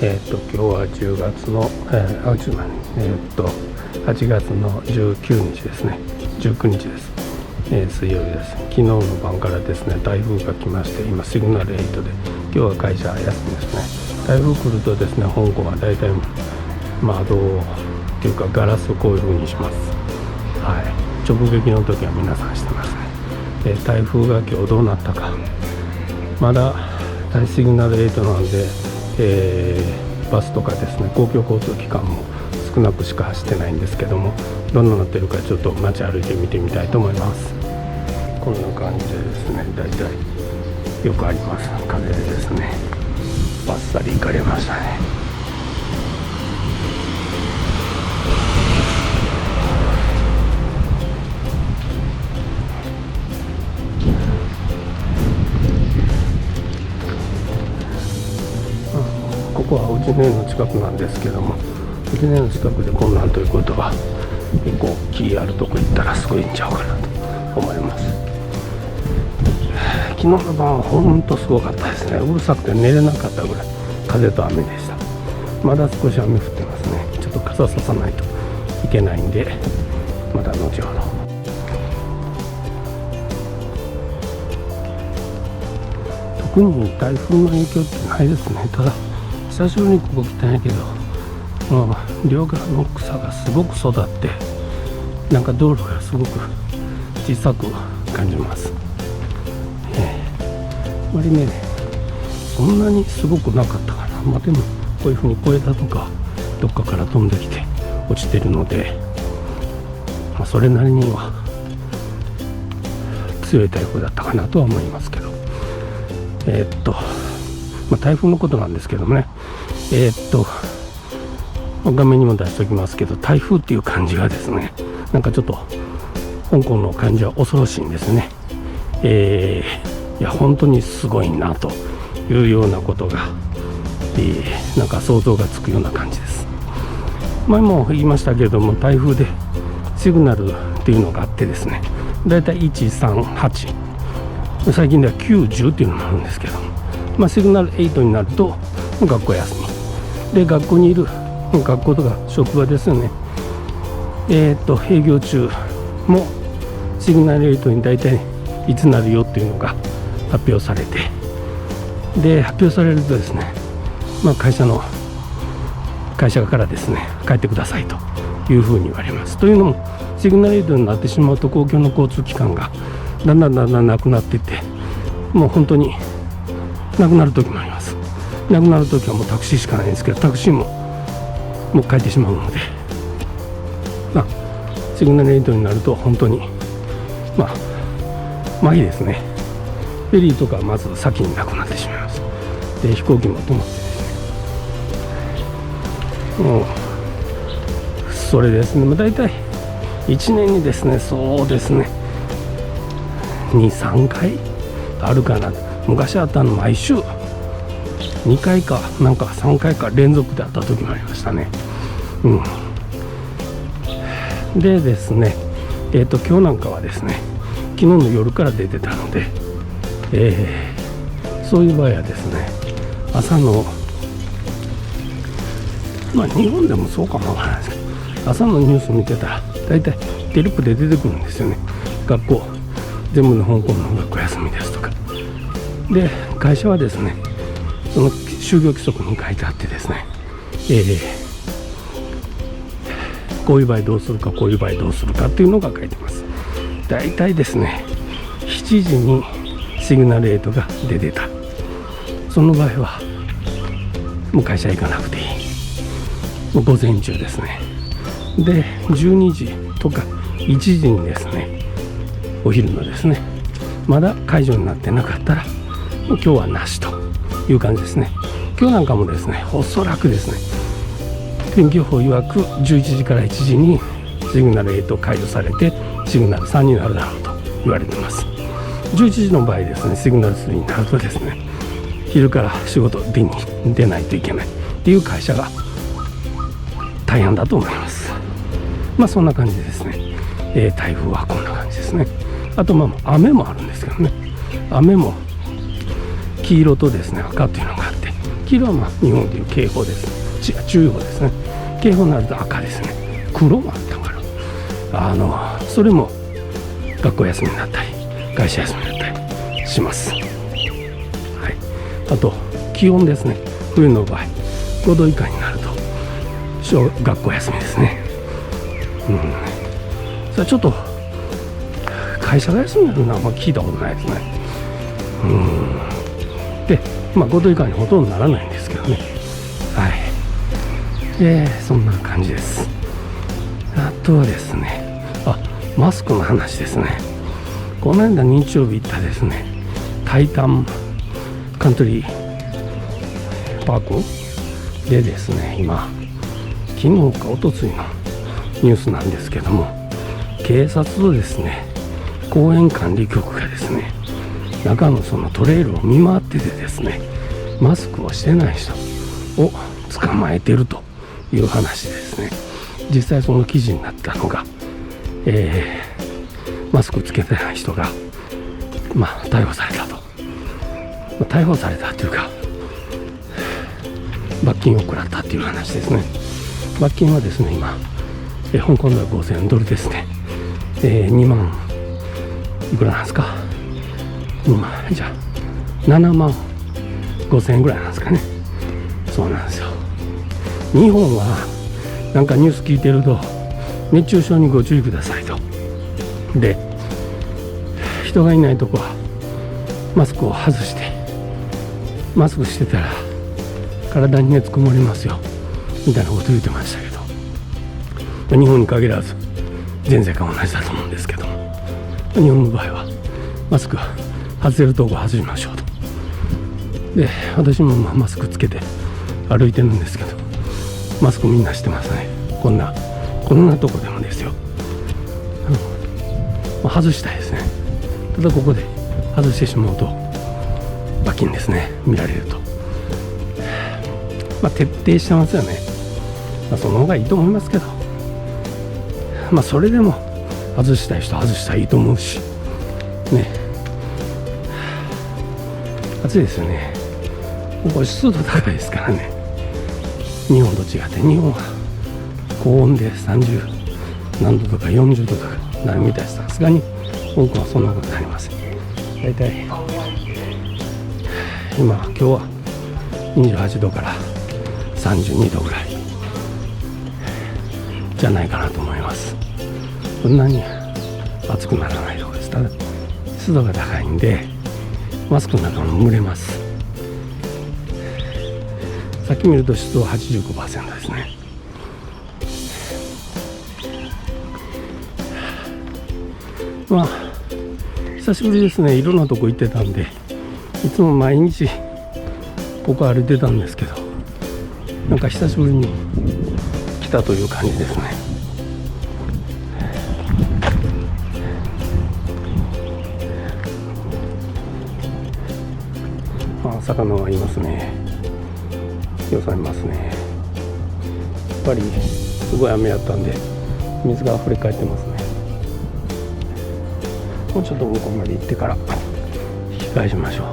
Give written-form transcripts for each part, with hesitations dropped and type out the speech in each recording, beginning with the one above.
今日は10月の、8月の19日ですね。19日です。水曜日です。昨日の晩からですね、台風が来まして、今シグナル8で、今日は会社休みですね。台風来るとですね、香港はだいたい窓っていうかガラスをこういう風にします。はい。直撃の時は皆さんしてますね。台風が今日どうなったか、まだシグナル8なんで、バスとかですね、公共交通機関も少なくしか走ってないんですけども、どんななってるかちょっと街歩いて見てみたいと思います。こんな感じでですね、だいたいよくあります。風でですね、バッサリ行かれましたね。ここはうちの家の近くなんですけども、うちの家の近くでこんなんということは結構木あるとこ行ったらすごいんちゃうかなと思います。昨日の晩はほんとすごかったですね。うるさくて寝れなかったぐらい風と雨でした。まだ少し雨降ってますね。ちょっと傘ささないといけないんで、また後ほど。特に台風の影響ってないですね。ただ久しぶりにここ来たんやけど、両側の草がすごく育って、なんか道路がすごく小さく感じます。あまりね、そんなにすごくなかったかな。でもこういうふうに小枝とかどっかから飛んできて落ちてるので、それなりには強い台風だったかなとは思いますけど、台風のことなんですけどもね、画面にも出しておきますけど、台風っていう漢字がですね、なんかちょっと香港の漢字は恐ろしいんですね。いや本当にすごいなというようなことが、なんか想像がつくような感じです。前も言いましたけれども、台風でシグナルっていうのがあってですね、だいたい138、最近では9、10っていうのもあるんですけど、シグナル8になると学校休みで、学校にいる学校とか職場ですよね、営業中もシグナル8に大体いつなるよっていうのが発表されて、で発表されるとですね、会社からですね、帰ってくださいというふうに言われます。というのも、シグナル8になってしまうと公共の交通機関がだんだんなくなっていって、もう本当になくなる時もあります。なくなる時はもうタクシーしかないんですけど、タクシーもう帰ってしまうので、シグナル8になると本当に麻痺ですね。フェリーとかまず先になくなってしまいます。で飛行機も止まってですね、もうそれですね、大体1年にですね、そうですね2、3回あるかな。昔あったの毎週2回かなんか3回か連続であった時もありましたね。でですね、今日なんかはですね、昨日の夜から出てたので、そういう場合はですね、朝の日本でもそうかもわからないですけど、朝のニュース見てたらだいたいテレビで出てくるんですよね。学校全部の香港の学校休みですとかで、会社はですね、その就業規則に書いてあってですね、こういう場合どうするか、こういう場合どうするかっていうのが書いてます。だいたいですね7時にシグナル8が出てた、その場合はもう会社行かなくていい、もう午前中ですね。で12時とか1時にですね、お昼のですね、まだ解除になってなかったらもう今日はなしという感じですね。今日なんかもですね、おそらくですね、天気予報曰く11時から1時にシグナル8解除されてシグナル3になるだろうと言われています。11時の場合ですね、シグナル3になるとですね、昼から仕事便に出ないといけないっていう会社が大半だと思います。そんな感じですね。台風はこんな感じですね。あと雨もあるんですけどね、雨も黄色とですね赤っていうのがあって、黄色は日本でいう警報です。注意報ですね。警報になると赤ですね。黒もあったから、それも学校休みになったり会社休みになったりします。はい、あと気温ですね。冬の場合5度以下になると学校休みですね。それちょっと会社が休みになるのはあんま聞いたことないですね。で、5度以下にほとんどならないんですけどね。はい。そんな感じです。あとはですね、マスクの話ですね。この間日曜日行ったですね、タイタンカントリーパークでですね、今昨日か一昨日のニュースなんですけども、警察とですね公園管理局がですね中のそのトレイルを見回っててですね、マスクをしてない人を捕まえてるという話ですね。実際その記事になったのが、マスクつけてない人が逮捕されたと、逮捕されたというか罰金を食らったという話ですね。罰金はですね今、香港では5000ドルですね。2万いくらなんですか。じゃあ7万5000円ぐらいなんですかね。そうなんですよ。日本はなんかニュース聞いてると熱中症にご注意くださいと。で、人がいないとこはマスクを外して、マスクしてたら体に熱こもりますよみたいなこと言ってましたけど、日本に限らず全世界同じだと思うんですけども、日本の場合はマスク外せるとこ外しましょうと。で、私もマスクつけて歩いてるんですけど、マスクみんなしてますね。こんなとこでもですよ。外したいですね。ただここで外してしまうと罰金ですね、見られると。徹底してますよね。その方がいいと思いますけど、それでも外したい人は外したらいいと思うしね。暑いですよね。これ湿度高いですからね。日本と違って、日本は高温で30何度とか40度とかなるみたいです。さすがに香港はそんなことになりません。だいたい今日は28度から32度ぐらいじゃないかなと思います。そんなに暑くならないところです。ただ湿度が高いんでマスクの中も蒸れます。さっき見ると湿度は 85% ですね。久しぶりですね。いろんなとこ行ってたんで、いつも毎日ここ歩いてたんですけど、なんか久しぶりに来たという感じですね。魚はいますね。よさいますね。やっぱりすごい雨やったんで水が溢れ返ってますね。もうちょっと向こうまで行ってから引き返しましょう。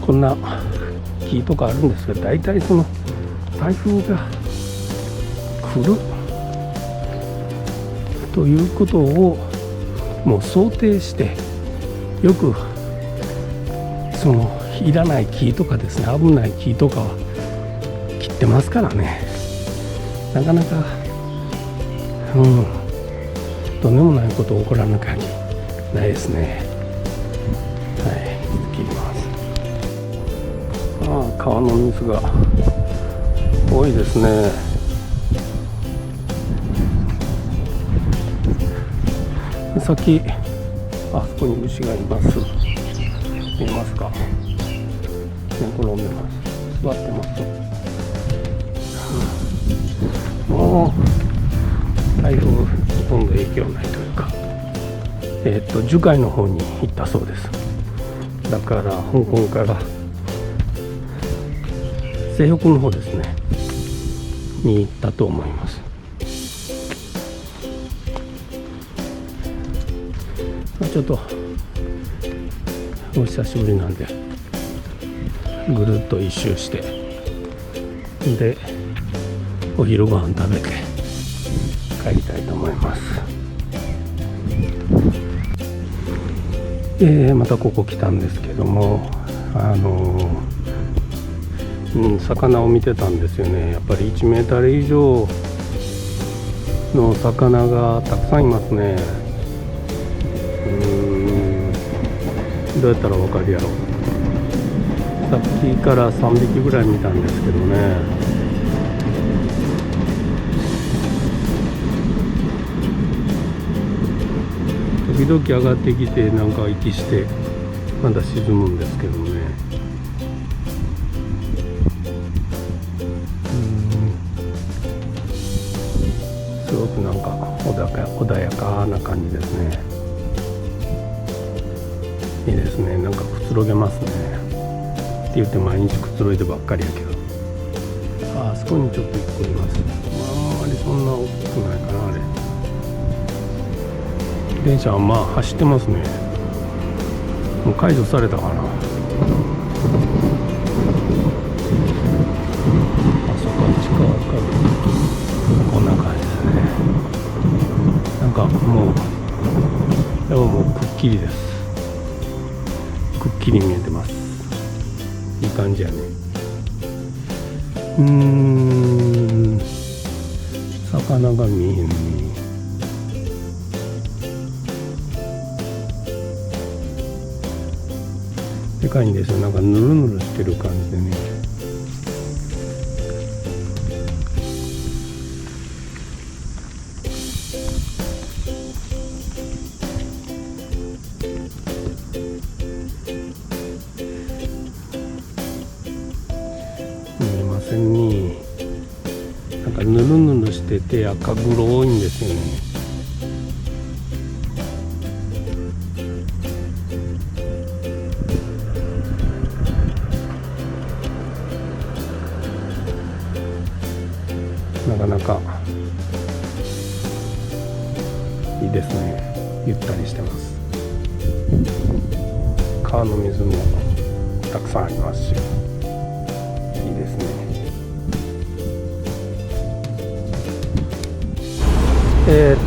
こんな木とかあるんですけど、大体その台風が来るということをもう想定して、よくそのいらない木とかですね、危ない木とかは切ってますからね。なかなかとんでもないこと起こらなきゃないですね。はい、切ります。川の水が多いですね。さっきそこに牛がいます。見えますか？寝転んでます。座ってます。もう台風ほとんど影響ないというか、樹海の方に行ったそうです。だから香港から西北の方ですねに行ったと思います。ちょっとお久しぶりなんでぐるっと一周して、でお昼ご飯食べて帰りたいと思います。またここ来たんですけども、魚を見てたんですよね。やっぱり1メーター以上の魚がたくさんいますね。どうやったらわかるやろ。さっきから3匹ぐらい見たんですけどね。時々上がってきてなんか息してまだ沈むんですけどね。すごくなんか穏やかな感じですね。いいですね。なんかくつろげますね。って言って毎日くつろいでばっかりやけど、あそこにちょっと1個います。あんまりそんな大きくないかな。あれ電車はまあ走ってますね。もう解除されたかな。あそこ地下わかる。こんな感じですね。なんかもうでももうくっきりです。くっきり見えてます。いい感じやね。魚が見えんね。でかいんですよ。なんかぬるぬるしてる感じでね。見えませんね。なんかぬるぬるしてて赤黒いんですよね。なかなかいいですね。ゆったりしてます。川の水もたくさんありますし、いいですね。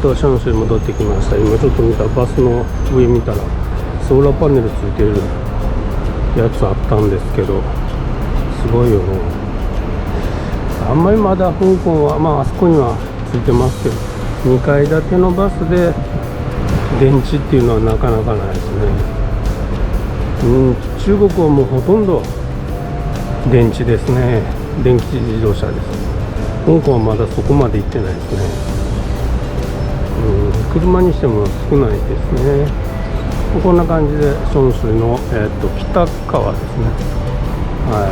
シャンシュに戻ってきました。今ちょっと見たバスの上見たらソーラーパネルついてるやつあったんですけど、すごいよね。あんまりまだ香港はあそこにはついてますけど、2階建てのバスで電池っていうのはなかなかないですね。中国はもうほとんど電池ですね。電気自動車です。香港はまだそこまで行ってないですね。車にしても少ないですね。こんな感じでションシュの、北側ですね。はい、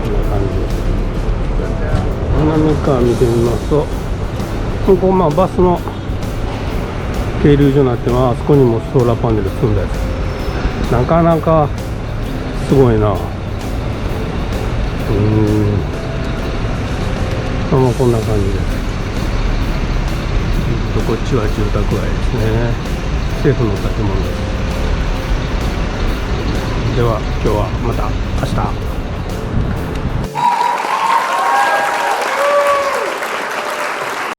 こんな感じです。南側見てみますと、ここバスの停留所になってます。あそこにもソーラーパネル積んだやつ、なかなかすごいな。こんな感じです。こっちは住宅街ですね。政府の建物です。では今日はまた明日。